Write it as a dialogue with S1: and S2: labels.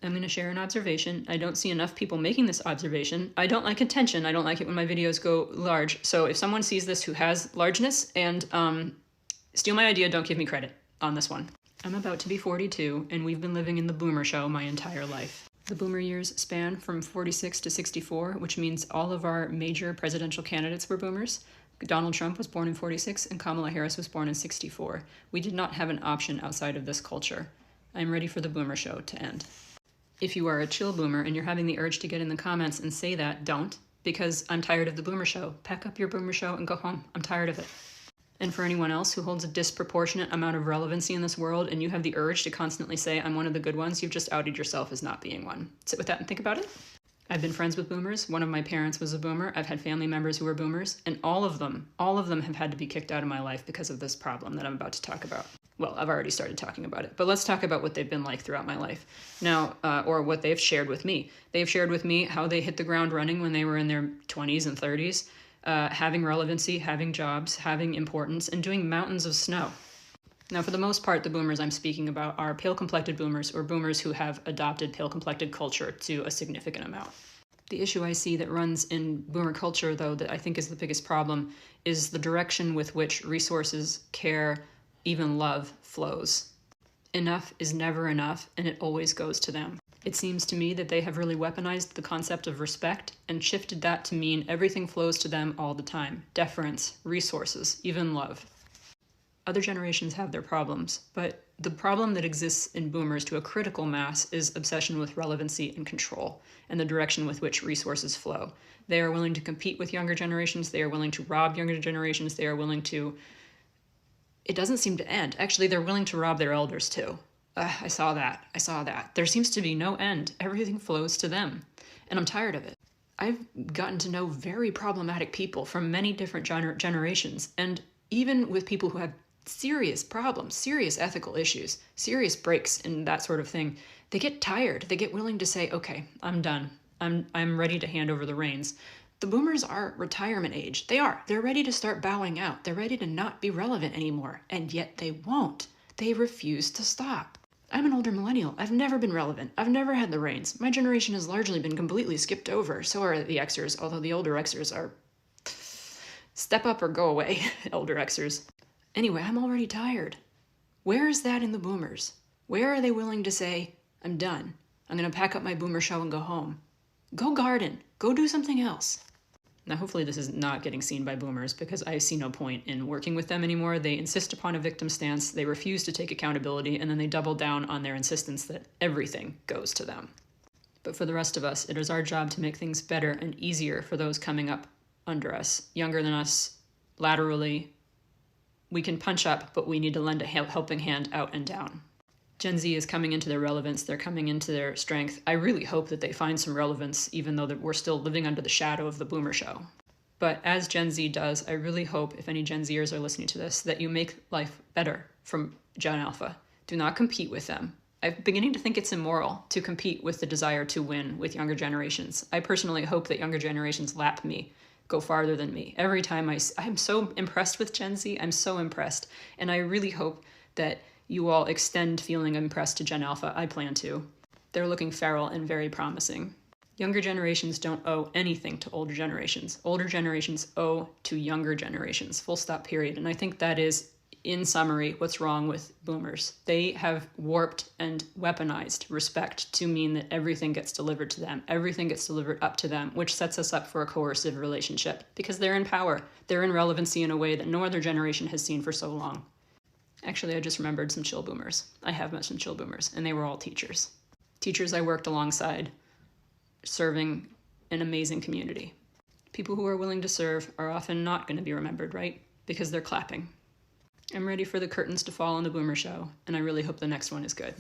S1: I'm going to share an observation. I don't see enough people making this observation. I don't like attention. I don't like it when my videos go large. So if someone sees this who has largeness and steal my idea, don't give me credit on this one. I'm about to be 42, and we've been living in the boomer show my entire life. The boomer years span from 46 to 64, which means all of our major presidential candidates were boomers. Donald Trump was born in 46, and Kamala Harris was born in 64. We did not have an option outside of this culture. I'm ready for the boomer show to end. If you are a chill boomer and you're having the urge to get in the comments and say that, don't, because I'm tired of the boomer show. Pack up your boomer show and go home. I'm tired of it. And for anyone else who holds a disproportionate amount of relevancy in this world and you have the urge to constantly say, I'm one of the good ones, you've just outed yourself as not being one. Sit with that and think about it. I've been friends with boomers. One of my parents was a boomer. I've had family members who were boomers, and all of them have had to be kicked out of my life because of this problem that I'm about to talk about. Well, I've already started talking about it, but let's talk about what they've been like throughout my life now, or what they've shared with me. They've shared with me how they hit the ground running when they were in their 20s and 30s, having relevancy, having jobs, having importance, and doing mountains of snow. Now, for the most part, the boomers I'm speaking about are pale-complected boomers, or boomers who have adopted pale-complected culture to a significant amount. The issue I see that runs in boomer culture, though, that I think is the biggest problem, is the direction with which resources, care, even love flows. Enough is never enough, and it always goes to them. It seems to me that they have really weaponized the concept of respect and shifted that to mean everything flows to them all the time. Deference, resources, even love. Other generations have their problems, but the problem that exists in boomers to a critical mass is obsession with relevancy and control, and the direction with which resources flow. They are willing to compete with younger generations, they are willing to rob younger generations, they are willing to... It doesn't seem to end. Actually, they're willing to rob their elders too. I saw that. There seems to be no end. Everything flows to them, and I'm tired of it. I've gotten to know very problematic people from many different generations, and even with people who have serious problems, serious ethical issues, serious breaks and that sort of thing, they get tired. They get willing to say, okay, I'm done. I'm ready to hand over the reins. The boomers are retirement age. They're ready to start bowing out. They're ready to not be relevant anymore. And yet they won't. They refuse to stop. I'm an older millennial. I've never been relevant. I've never had the reins. My generation has largely been completely skipped over. So are the Xers, although the older Xers are step up or go away, elder Xers. Anyway, I'm already tired. Where is that in the boomers? Where are they willing to say, I'm done. I'm going to pack up my boomer show and go home. Go garden. Go do something else. Now, hopefully this is not getting seen by boomers because I see no point in working with them anymore. They insist upon a victim stance, they refuse to take accountability, and then they double down on their insistence that everything goes to them. But for the rest of us, it is our job to make things better and easier for those coming up under us, younger than us, laterally. We can punch up, but we need to lend a helping hand out and down. Gen Z is coming into their relevance, they're coming into their strength. I really hope that they find some relevance, even though we're still living under the shadow of the boomer show. But as Gen Z does, I really hope, if any Gen Zers are listening to this, that you make life better from Gen Alpha. Do not compete with them. I'm beginning to think it's immoral to compete with the desire to win with younger generations. I personally hope that younger generations lap me, go farther than me. Every time I'm so impressed with Gen Z, I'm so impressed. And I really hope that you all extend feeling impressed to Gen Alpha. I plan to. They're looking feral and very promising. Younger generations don't owe anything to older generations. Older generations owe to younger generations, full stop, period. And I think that is, in summary, what's wrong with boomers. They have warped and weaponized respect to mean that everything gets delivered to them. Everything gets delivered up to them, which sets us up for a coercive relationship because they're in power. They're in relevancy in a way that no other generation has seen for so long. Actually, I just remembered some chill boomers. I have met some chill boomers, and they were all teachers. Teachers I worked alongside, serving an amazing community. People who are willing to serve are often not going to be remembered, right? Because they're clapping. I'm ready for the curtains to fall on the boomer show, and I really hope the next one is good.